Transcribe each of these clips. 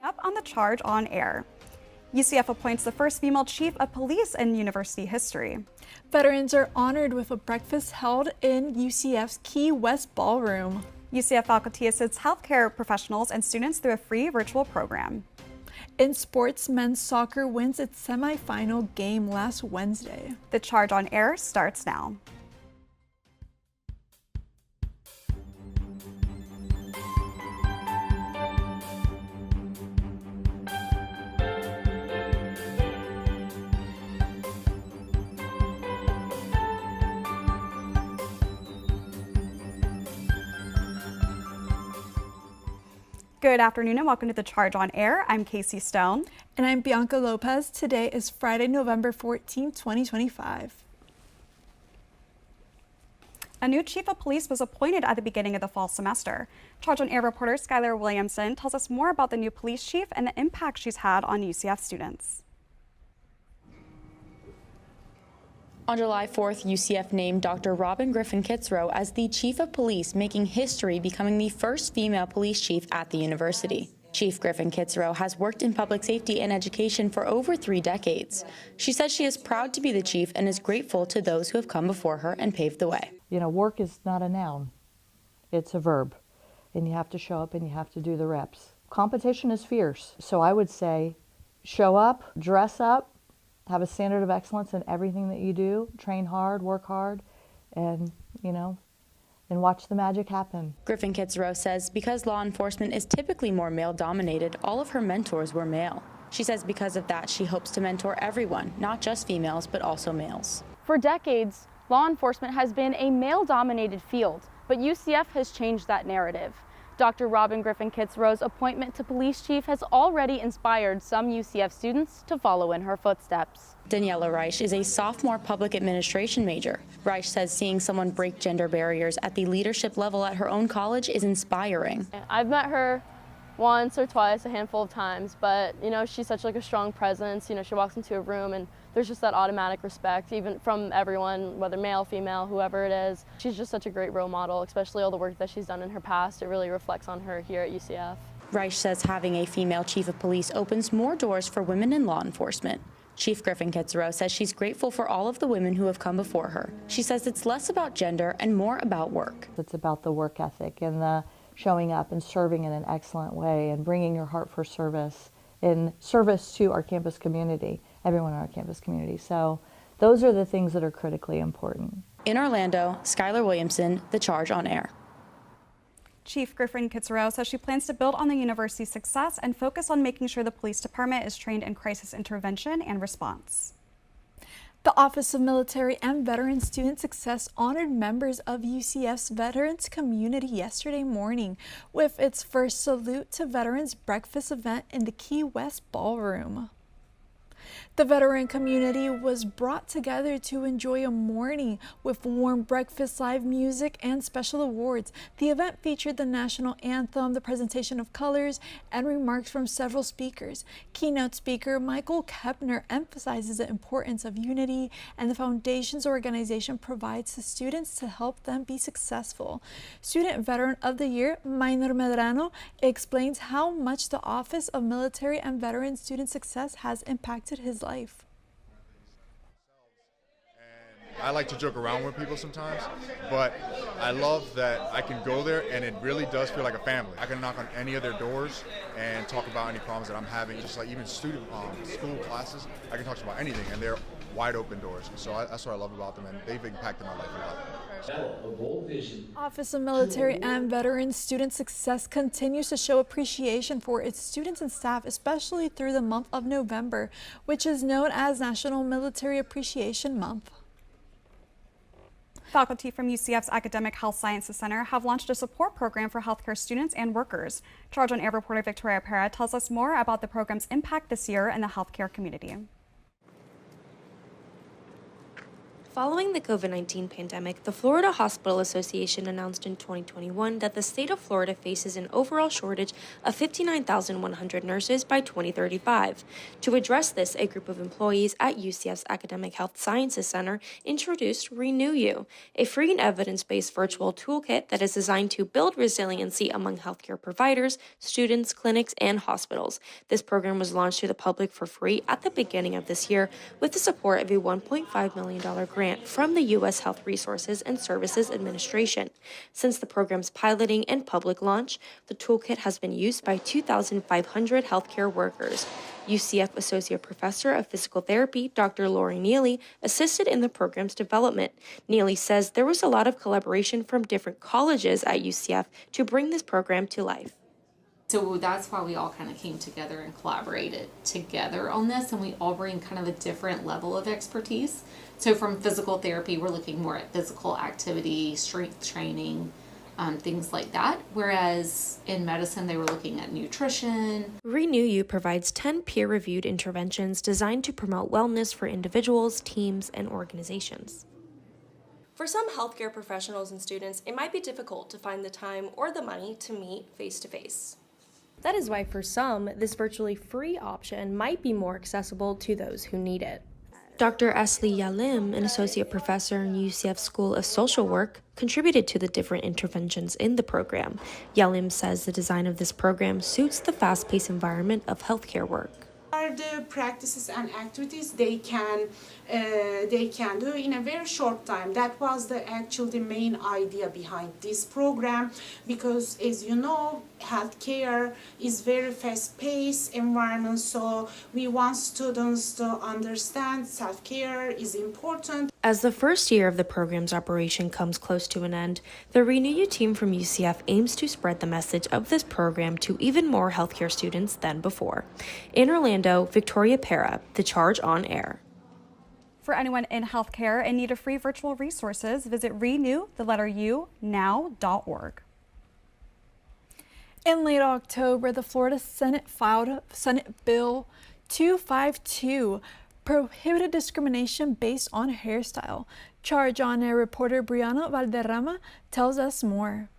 Up on the charge on air. UCF appoints the first female chief of police in university history. Veterans are honored with a breakfast held in UCF's Key West Ballroom. UCF faculty assists healthcare professionals and students through a free virtual program. In sports, men's soccer wins its semifinal game last Wednesday. The charge on air starts now. Good afternoon and welcome to The Charge on Air. I'm Casey Stone. And I'm Bianca Lopez. Today is Friday, November 14, 2025. A new chief of police was appointed at the beginning of the fall semester. Charge on Air reporter Skyler Williamson tells us more about the new police chief and the impact she's had on UCF students. On July 4th, UCF named Dr. Robin Griffin Kitzrow as the chief of police, making history, becoming the first female police chief at the university. Chief Griffin Kitzrow has worked in public safety and education for over 3 decades. She says she is proud to be the chief and is grateful to those who have come before her and paved the way. You know, work is not a noun, it's a verb, and you have to show up and you have to do the reps. Competition is fierce, so I would say show up, dress up, have a standard of excellence in everything that you do, train hard, work hard, and, and watch the magic happen. Griffin Kitzrow says because law enforcement is typically more male-dominated, all of her mentors were male. She says because of that, she hopes to mentor everyone, not just females, but also males. For decades, law enforcement has been a male-dominated field, but UCF has changed that narrative. Dr. Robin Griffin Kitzrow's appointment to police chief has already inspired some UCF students to follow in her footsteps. Daniela Reich is a sophomore public administration major. Reich says seeing someone break gender barriers at the leadership level at her own college is inspiring. I've met her once or twice, a handful of times, but she's such a strong presence. She walks into a room and there's just that automatic respect, even from everyone, whether male, female, whoever it is. She's just such a great role model, especially all the work that she's done in her past. It really reflects on her here at UCF. Reich says having a female chief of police opens more doors for women in law enforcement. Chief Griffin Kitzrow says she's grateful for all of the women who have come before her. She says it's less about gender and more about work. It's about the work ethic and the showing up and serving in an excellent way and bringing your heart for service in service to our campus community, everyone in our campus community. So those are the things that are critically important. In Orlando, Skyler Williamson, The Charge on Air. Chief Griffin Kitzrow says she plans to build on the university's success and focus on making sure the police department is trained in crisis intervention and response. The Office of Military and Veteran Student Success honored members of UCF's veterans community yesterday morning with its first Salute to Veterans breakfast event in the Key West Ballroom. The veteran community was brought together to enjoy a morning with warm breakfast, live music, and special awards. The event featured the national anthem, the presentation of colors, and remarks from several speakers. Keynote speaker Michael Kepner emphasizes the importance of unity and the foundations organization provides to students to help them be successful. Student Veteran of the Year, Minor Medrano, explains how much the Office of Military and Veteran Student Success has impacted his life. I like to joke around with people sometimes, but I love that I can go there and it really does feel like a family. I can knock on any of their doors and talk about any problems that I'm having, just like even student school classes. I can talk about anything and they're wide open doors. So that's what I love about them, and they've impacted my life a lot. Office of Military and Veteran Student Success continues to show appreciation for its students and staff, especially through the month of November, which is known as National Military Appreciation Month. Faculty from UCF's Academic Health Sciences Center have launched a support program for healthcare students and workers. Charge on Air reporter Victoria Pera tells us more about the program's impact this year in the healthcare community. Following the COVID-19 pandemic, the Florida Hospital Association announced in 2021 that the state of Florida faces an overall shortage of 59,100 nurses by 2035. To address this, a group of employees at UCF's Academic Health Sciences Center introduced Renew You, a free and evidence-based virtual toolkit that is designed to build resiliency among healthcare providers, students, clinics, and hospitals. This program was launched to the public for free at the beginning of this year with the support of a $1.5 million grant from the U.S. Health Resources and Services Administration. Since the program's piloting and public launch, the toolkit has been used by 2,500 healthcare workers. UCF Associate Professor of Physical Therapy, Dr. Lori Neely, assisted in the program's development. Neely says there was a lot of collaboration from different colleges at UCF to bring this program to life. So that's why we all kind of came together and collaborated together on this, and we all bring kind of a different level of expertise. So from physical therapy, we're looking more at physical activity, strength training, things like that. Whereas in medicine, they were looking at nutrition. Renew You provides 10 peer-reviewed interventions designed to promote wellness for individuals, teams, and organizations. For some healthcare professionals and students, it might be difficult to find the time or the money to meet face-to-face. That is why for some, this virtually free option might be more accessible to those who need it. Dr. Esli Yalim, an associate professor in UCF School of Social Work, contributed to the different interventions in the program. Yalim says the design of this program suits the fast-paced environment of healthcare work. Are the practices and activities they can do in a very short time. That was the main idea behind this program, because as you know, healthcare is very fast-paced environment, so we want students to understand self-care is important. As the first year of the program's operation comes close to an end, the Renew You team from UCF aims to spread the message of this program to even more healthcare students than before. In Orlando, Victoria Pera, The Charge on Air. For anyone in healthcare in need of free virtual resources, visit renew.now.org. In late October, the Florida Senate filed Senate Bill 252, prohibited discrimination based on hairstyle. Charge on Air reporter Bryanna Valderrama tells us more.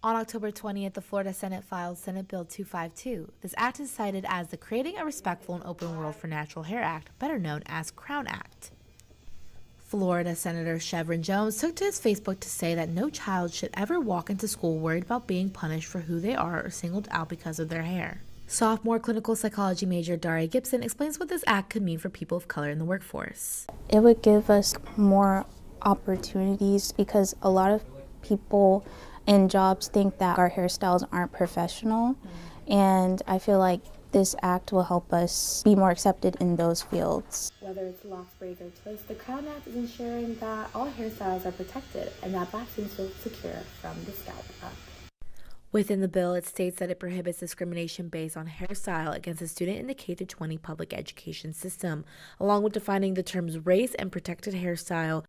On October 20th, the Florida Senate filed Senate Bill 252. This act is cited as the Creating a Respectful and Open World for Natural Hair Act, better known as CROWN Act. Florida Senator Chevron Jones took to his Facebook to say that no child should ever walk into school worried about being punished for who they are or singled out because of their hair. Sophomore clinical psychology major Daria Gibson explains what this act could mean for people of color in the workforce. It would give us more opportunities because a lot of people in jobs think that our hairstyles aren't professional, and I feel like this act will help us be more accepted in those fields. Whether it's locks, braids, or twists, the CROWN Act is ensuring that all hairstyles are protected and that Black students feel secure from the scalp up. Within the bill, it states that it prohibits discrimination based on hairstyle against a student in the K-20 public education system, along with defining the terms race and protected hairstyle.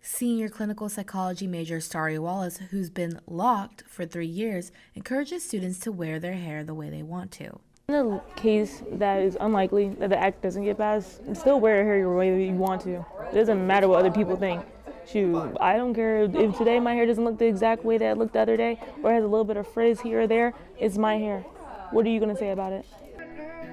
Senior clinical psychology major Starry Wallace, who's been locked for 3 years, encourages students to wear their hair the way they want to. In a case that is unlikely that the act doesn't get passed, still wear your hair your way that you want to. It doesn't matter what other people think. Shoot, I don't care if today my hair doesn't look the exact way that it looked the other day or has a little bit of frizz here or there. It's my hair. What are you going to say about it?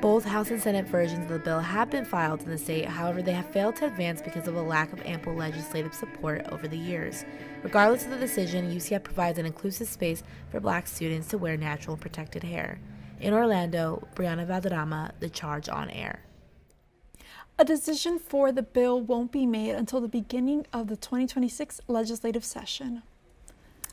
Both House and Senate versions of the bill have been filed in the state, however they have failed to advance because of a lack of ample legislative support over the years. Regardless of the decision, UCF provides an inclusive space for Black students to wear natural and protected hair. In Orlando, Bryanna Valderrama, The Charge on Air. A decision for the bill won't be made until the beginning of the 2026 legislative session.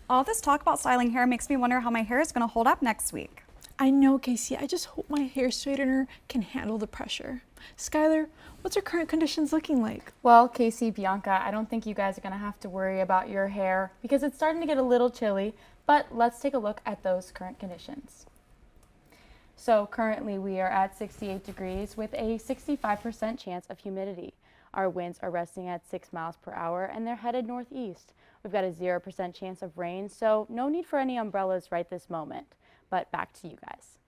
All this talk about styling hair makes me wonder how my hair is going to hold up next week. I know, Caysea. I just hope my hair straightener can handle the pressure. Skyler, what's your current conditions looking like? Well, Caysea, Bianca, I don't think you guys are going to have to worry about your hair because it's starting to get a little chilly, but let's take a look at those current conditions. So currently we are at 68 degrees with a 65% chance of humidity. Our winds are resting at 6 miles per hour and they're headed northeast. We've got a 0% chance of rain, so no need for any umbrellas right this moment. But back to you guys.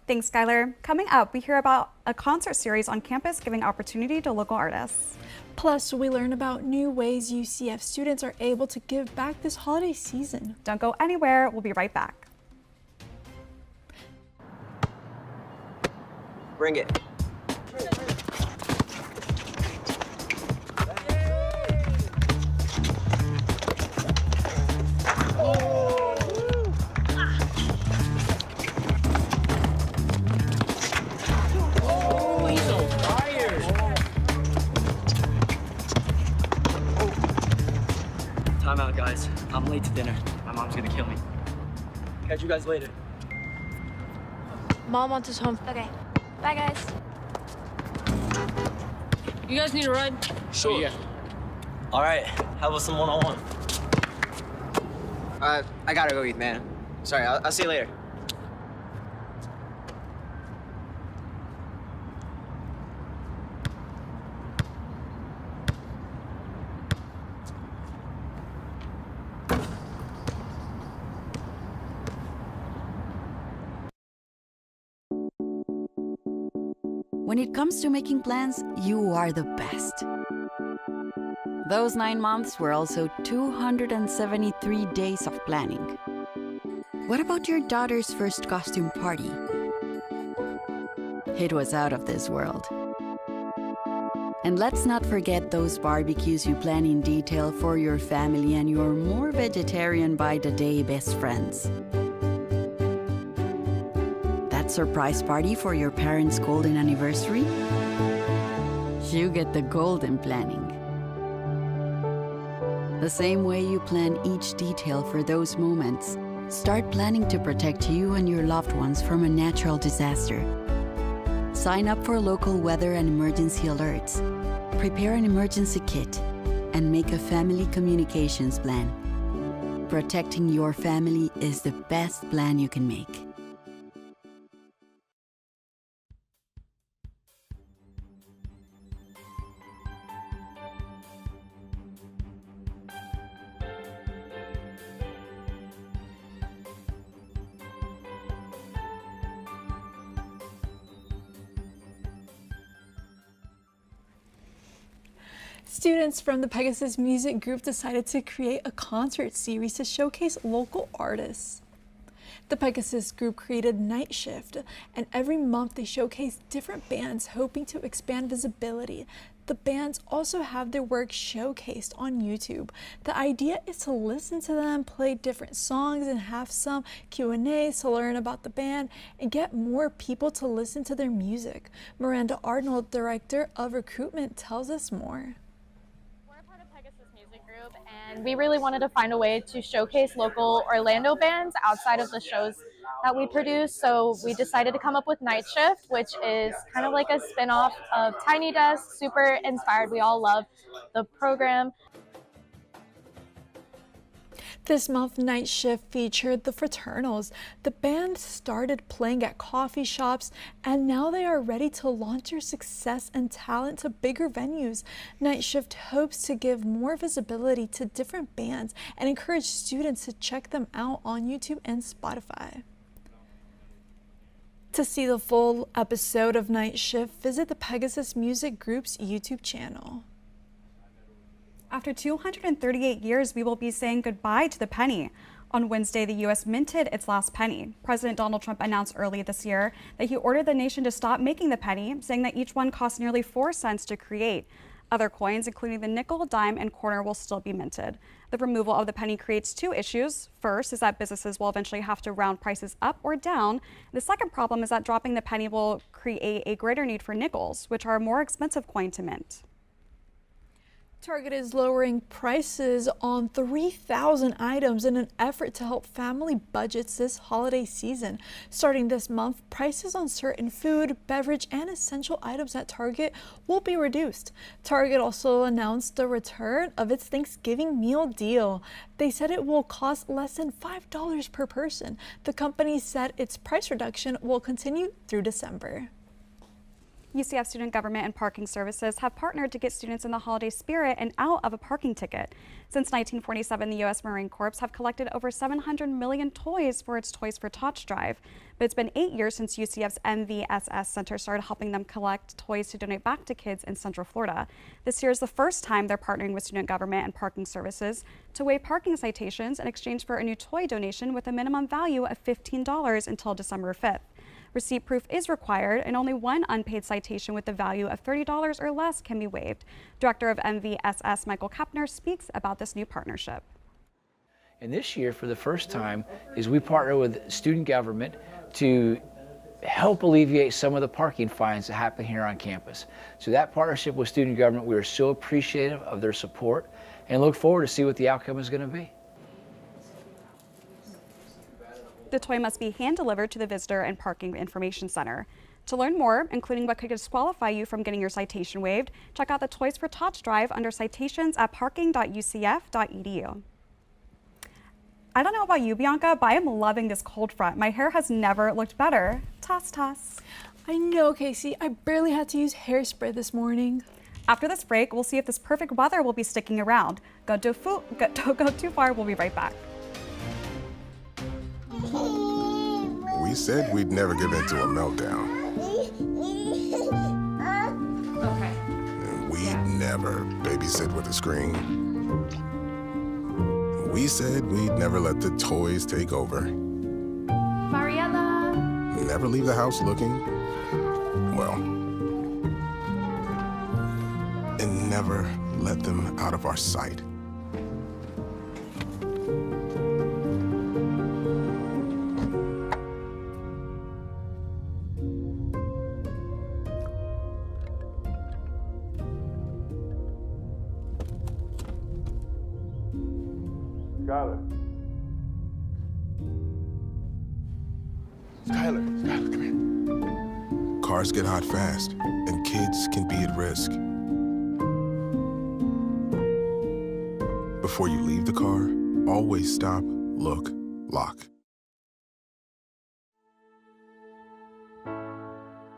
Thanks, Skyler. Coming up, we hear about a concert series on campus giving opportunity to local artists. Plus, we learn about new ways UCF students are able to give back this holiday season. Don't go anywhere. We'll be right back. Bring it. Time out, guys. I'm late to dinner. My mom's gonna kill me. Catch you guys later. Mom wants us home. Okay. Bye, guys. You guys need a ride? Sure. Yeah. All right. How about some one-on-one? I gotta go eat, man. Sorry, I'll see you later. When it comes to making plans, you are the best. Those 9 months were also 273 days of planning. What about your daughter's first costume party? It was out of this world. And let's not forget those barbecues you plan in detail for your family and your more vegetarian by the day best friends. Surprise party for your parents' golden anniversary? You get the golden planning. The same way you plan each detail for those moments, start planning to protect you and your loved ones from a natural disaster. Sign up for local weather and emergency alerts. Prepare an emergency kit and make a family communications plan. Protecting your family is the best plan you can make. Students from the Pegasus Music Group decided to create a concert series to showcase local artists. The Pegasus Group created Night Shift, and every month they showcase different bands hoping to expand visibility. The bands also have their work showcased on YouTube. The idea is to listen to them, play different songs, and have some Q&As to learn about the band and get more people to listen to their music. Miranda Arnold, Director of Recruitment, tells us more. And we really wanted to find a way to showcase local Orlando bands outside of the shows that we produce. So we decided to come up with Night Shift, which is kind of like a spin-off of Tiny Desk, super inspired. We all love the program. This month, Night Shift featured the Fraternals. The band started playing at coffee shops, and now they are ready to launch their success and talent to bigger venues. Night Shift hopes to give more visibility to different bands and encourage students to check them out on YouTube and Spotify. To see the full episode of Night Shift, visit the Pegasus Music Group's YouTube channel. After 238 years, we will be saying goodbye to the penny. On Wednesday, the U.S. minted its last penny. President Donald Trump announced early this year that he ordered the nation to stop making the penny, saying that each one cost nearly 4 cents to create. Other coins, including the nickel, dime, and quarter, will still be minted. The removal of the penny creates 2 issues. First is that businesses will eventually have to round prices up or down. The second problem is that dropping the penny will create a greater need for nickels, which are a more expensive coin to mint. Target is lowering prices on 3,000 items in an effort to help family budgets this holiday season. Starting this month, prices on certain food, beverage, and essential items at Target will be reduced. Target also announced the return of its Thanksgiving meal deal. They said it will cost less than $5 per person. The company said its price reduction will continue through December. UCF Student Government and Parking Services have partnered to get students in the holiday spirit and out of a parking ticket. Since 1947, the U.S. Marine Corps have collected over 700 million toys for its Toys for Tots drive. But it's been 8 years since UCF's MVSS Center started helping them collect toys to donate back to kids in Central Florida. This year is the first time they're partnering with Student Government and Parking Services to waive parking citations in exchange for a new toy donation with a minimum value of $15 until December 5th. Receipt proof is required, and only one unpaid citation with the value of $30 or less can be waived. Director of MVSS Michael Kapner speaks about this new partnership. And this year, for the first time, is we partner with student government to help alleviate some of the parking fines that happen here on campus. So that partnership with student government, we are so appreciative of their support and look forward to see what the outcome is going to be. The toy must be hand-delivered to the Visitor and Parking Information Center. To learn more, including what could disqualify you from getting your citation waived, check out the Toys for Tots drive under citations at parking.ucf.edu. I don't know about you, Bianca, but I am loving this cold front. My hair has never looked better. Toss, toss. I know, Casey. I barely had to use hairspray this morning. After this break, we'll see if this perfect weather will be sticking around. Don't go too far. We'll be right back. We said we'd never give in to a meltdown. Okay. And we'd never babysit with a screen. We said we'd never let the toys take over. Mariella! Never leave the house looking, well, and never let them out of our sight. Skyler, come here. Cars get hot fast, and kids can be at risk. Before you leave the car, always stop, look, lock.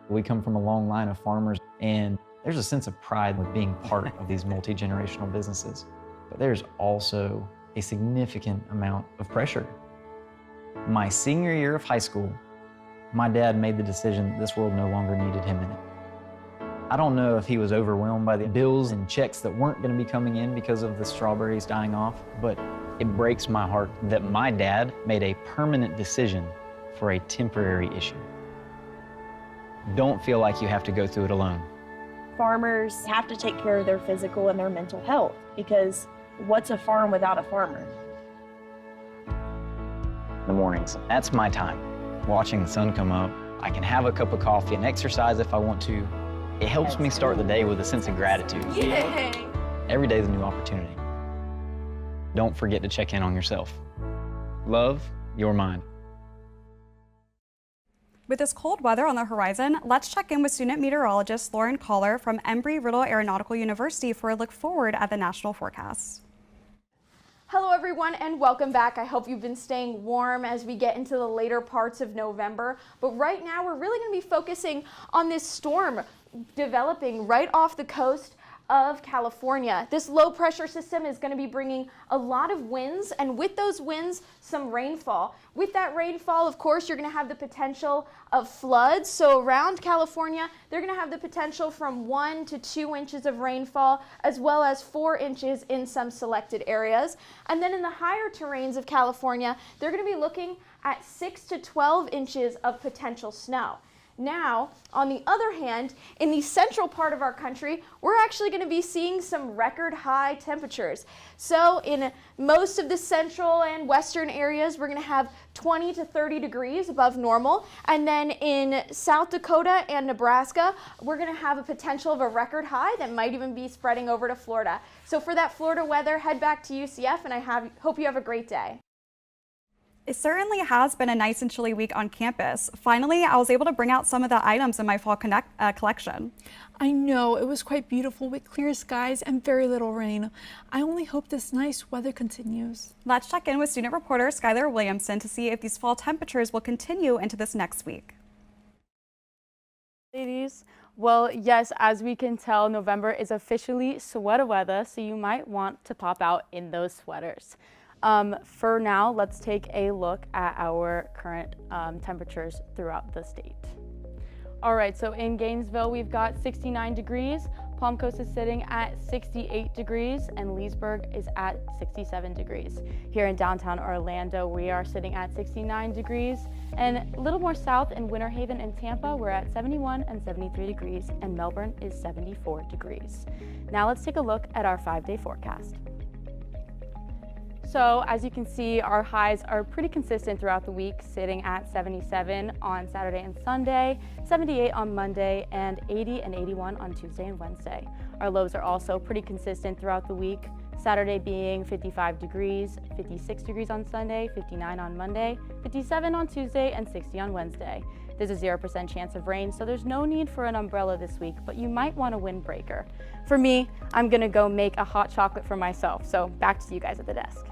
We come from a long line of farmers, and there's a sense of pride with being part of these multi-generational businesses. But there's also a significant amount of pressure. My senior year of high school, my dad made the decision that this world no longer needed him in it. I don't know if he was overwhelmed by the bills and checks that weren't going to be coming in because of the strawberries dying off, but it breaks my heart that my dad made a permanent decision for a temporary issue. Don't feel like you have to go through it alone. Farmers have to take care of their physical and their mental health, because what's a farm without a farmer? In the mornings, that's my time. Watching the sun come up, I can have a cup of coffee and exercise if I want to. It helps me start the day with a sense of gratitude. Yay! Every day is a new opportunity. Don't forget to check in on yourself. Love, your mind. With this cold weather on the horizon, let's check in with student meteorologist Lauren Koller from Embry-Riddle Aeronautical University for a look forward at the national forecast. Hello everyone and welcome back. I hope you've been staying warm as we get into the later parts of November. But right now we're really going to be focusing on this storm developing right off the coast of California. This low pressure system is going to be bringing a lot of winds, and with those winds, some rainfall. With that rainfall, of course, you're going to have the potential of floods. So around California, they're going to have the potential from 1 to 2 inches of rainfall, as well as 4 inches in some selected areas. And then in the higher terrains of California, they're going to be looking at 6 to 12 inches of potential snow. Now, on the other hand, in the central part of our country, we're actually going to be seeing some record high temperatures. So in most of the central and western areas, we're going to have 20 to 30 degrees above normal. And then in South Dakota and Nebraska, we're going to have a potential of a record high that might even be spreading over to Florida. So for that Florida weather, head back to UCF, and I hope you have a great day. It certainly has been a nice and chilly week on campus. Finally, I was able to bring out some of the items in my fall collection. I know, it was quite beautiful with clear skies and very little rain. I only hope this nice weather continues. Let's check in with student reporter Skyler Williamson to see if these fall temperatures will continue into this next week. Ladies, Well, yes, as we can tell, November is officially sweater weather, so you might want to pop out in those sweaters. For now, let's take a look at our current temperatures throughout the state. All right, so in Gainesville, we've got 69 degrees. Palm Coast is sitting at 68 degrees, and Leesburg is at 67 degrees. Here in downtown Orlando, we are sitting at 69 degrees, and a little more south in Winter Haven and Tampa, we're at 71 and 73 degrees, and Melbourne is 74 degrees. Now let's take a look at our 5-day forecast. So as you can see, our highs are pretty consistent throughout the week, sitting at 77 on Saturday and Sunday, 78 on Monday, and 80 and 81 on Tuesday and Wednesday. Our lows are also pretty consistent throughout the week, Saturday being 55 degrees, 56 degrees on Sunday, 59 on Monday, 57 on Tuesday, and 60 on Wednesday. There's a 0% chance of rain, so there's no need for an umbrella this week, but you might want a windbreaker. For me, I'm gonna go make a hot chocolate for myself, so back to you guys at the desk.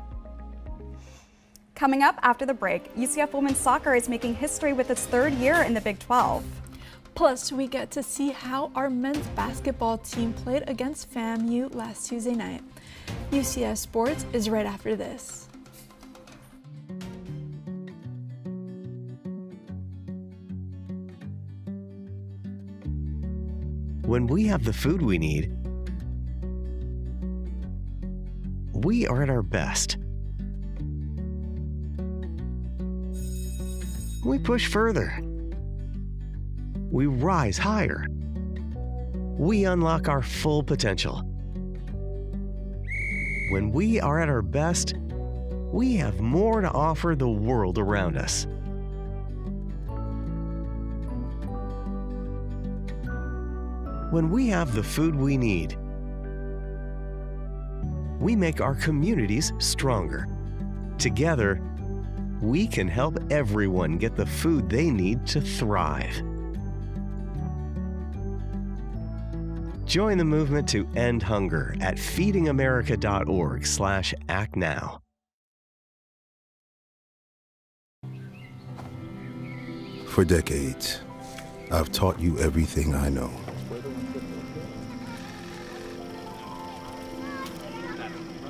Coming up after the break, UCF women's soccer is making history with its 3rd year in the Big 12. Plus, we get to see how our men's basketball team played against FAMU last Tuesday night. UCF Sports is right after this. When we have the food we need, we are at our best. We push further. We rise higher. We unlock our full potential. When we are at our best, we have more to offer the world around us. When we have the food we need, we make our communities stronger. Together, we can help everyone get the food they need to thrive. Join the movement to end hunger at feedingamerica.org/actnow. For decades, I've taught you everything I know.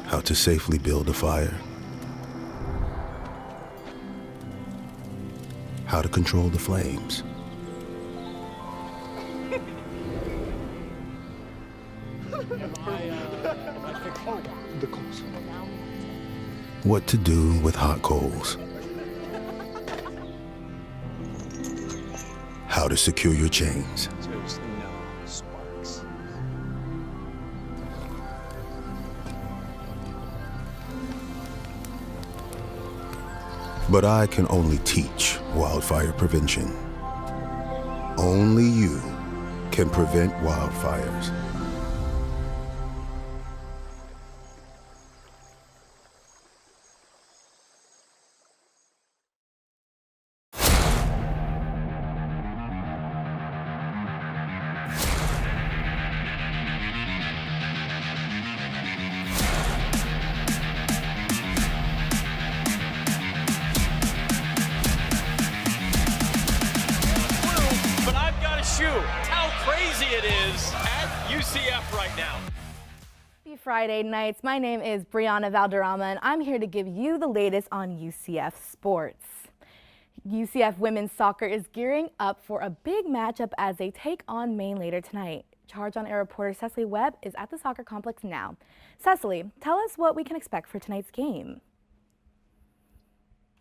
How to safely build a fire. How to control the flames. What to do with hot coals. How to secure your chains. But I can only teach wildfire prevention. Only you can prevent wildfires. Friday nights. My name is Bryanna Valderrama, and I'm here to give you the latest on UCF sports. UCF women's soccer is gearing up for a big matchup as they take on Maine later tonight. Charge on Air reporter Cecily Webb is at the soccer complex now. Cecily, tell us what we can expect for tonight's game.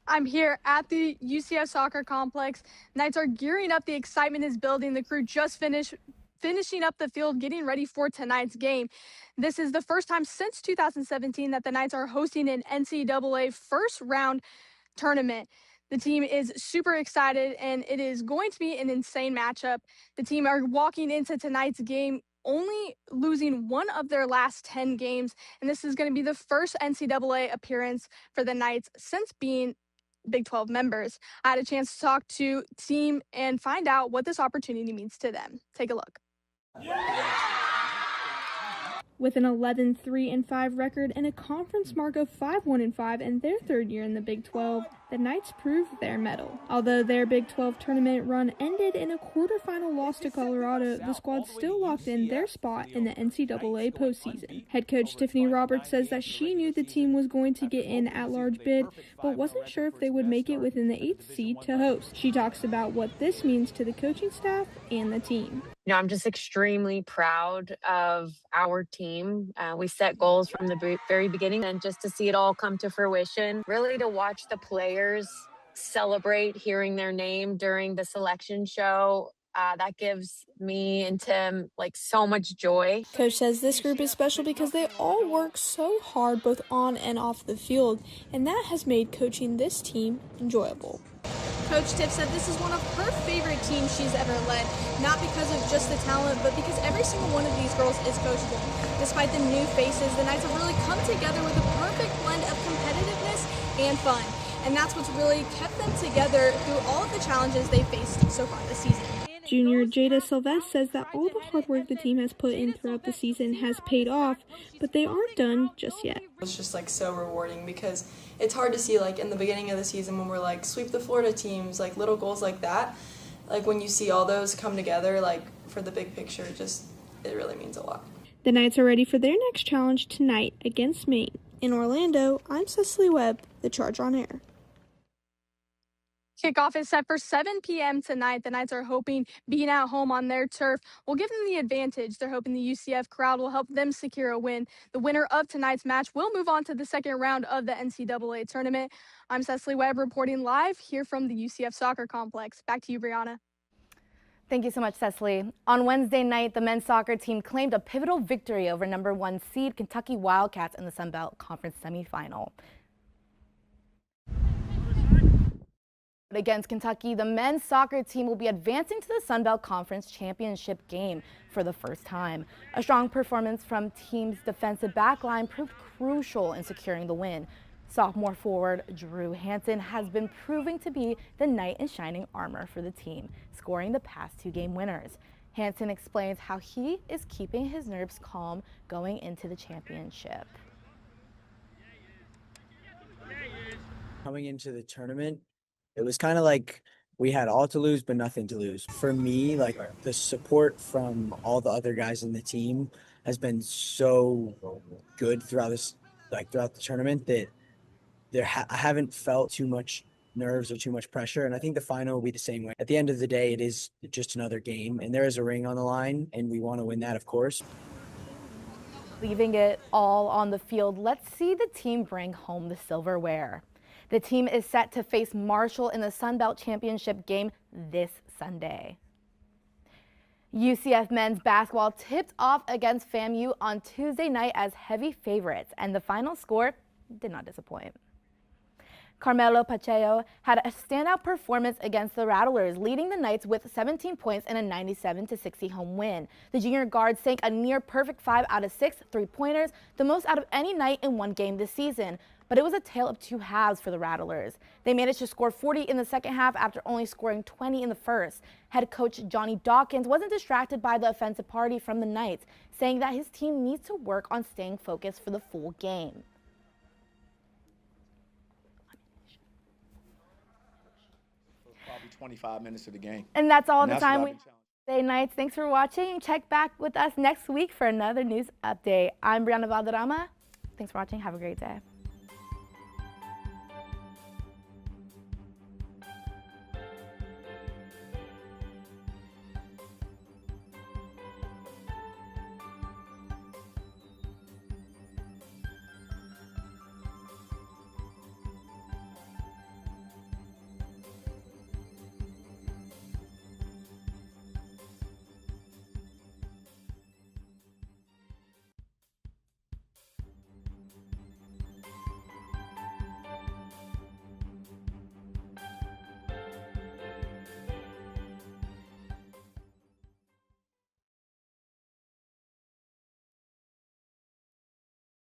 I'm here at the UCF soccer complex. Knights are gearing up. The excitement is building. The crew just finishing up the field, getting ready for tonight's game. This is the first time since 2017 that the Knights are hosting an NCAA first round tournament. The team is super excited, and it is going to be an insane matchup. The team are walking into tonight's game only losing one of their last 10 games, and this is going to be the first NCAA appearance for the Knights since being Big 12 members. I had a chance to talk to the team and find out what this opportunity means to them. Take a look. With an 11-3-5 record and a conference mark of 5-1-5 in their 3rd year in the Big 12, the Knights proved their mettle. Although their Big 12 tournament run ended in a quarterfinal loss to Colorado, the squad still locked in their spot in the NCAA postseason. Head coach Tiffany Roberts says that she knew the team was going to get in at-large bid, but wasn't sure if they would make it within the 8th seed to host. She talks about what this means to the coaching staff and the team. I'm just extremely proud of our team. We set goals from the very beginning, and just to see it all come to fruition, really to watch the players celebrate hearing their name during the selection show, that gives me and Tim so much joy. Coach says this group is special because they all work so hard both on and off the field, and that has made coaching this team enjoyable. Coach Tiff said this is one of her favorite teams she's ever led, not because of just the talent, but because every single one of these girls is coachable. Despite the new faces, the Knights have really come together with a perfect blend of competitiveness and fun, and that's what's really kept them together through all of the challenges they faced so far this season. Junior Jada Sylvestre says that all the hard work the team has put in throughout the season has paid off, but they aren't done just yet. It's just so rewarding because it's hard to see in the beginning of the season when we're sweep the Florida teams, little goals like that. When you see all those come together for the big picture, it really means a lot. The Knights are ready for their next challenge tonight against Maine. In Orlando, I'm Cecily Webb, the Charge on Air. Kickoff is set for 7 p.m. tonight. The Knights are hoping being at home on their turf will give them the advantage. They're hoping the UCF crowd will help them secure a win. The winner of tonight's match will move on to the second round of the NCAA tournament. I'm Cecily Webb reporting live here from the UCF Soccer Complex. Back to you, Bryanna. Thank you so much, Cecily. On Wednesday night, the men's soccer team claimed a pivotal victory over #1 seed Kentucky Wildcats in the Sun Belt Conference semifinal. Against Kentucky, the men's soccer team will be advancing to the Sun Belt Conference Championship game for the first time. A strong performance from team's defensive backline proved crucial in securing the win. Sophomore forward Drew Hansen has been proving to be the knight in shining armor for the team, scoring the past 2 game winners. Hansen explains how he is keeping his nerves calm going into the championship. Coming into the tournament, it was kind of like we had all to lose, but nothing to lose. For me, the support from all the other guys in the team has been so good throughout throughout the tournament that I haven't felt too much nerves or too much pressure. And I think the final will be the same way. At the end of the day, it is just another game, and there is a ring on the line, and we want to win that, of course. Leaving it all on the field, let's see the team bring home the silverware. The team is set to face Marshall in the Sun Belt Championship game this Sunday. UCF men's basketball tipped off against FAMU on Tuesday night as heavy favorites, and the final score did not disappoint. Carmelo Pacheco had a standout performance against the Rattlers, leading the Knights with 17 points in a 97-60 home win. The junior guard sank a near-perfect 5 out of 6 three-pointers, the most out of any Knight in one game this season. But it was a tale of 2 halves for the Rattlers. They managed to score 40 in the second half after only scoring 20 in the first. Head coach Johnny Dawkins wasn't distracted by the offensive party from the Knights, saying that his team needs to work on staying focused for the full game. Probably 25 minutes of the game. And that's all the time we have today, Knights. Thanks for watching. Check back with us next week for another news update. I'm Bryanna Valderrama. Thanks for watching. Have a great day.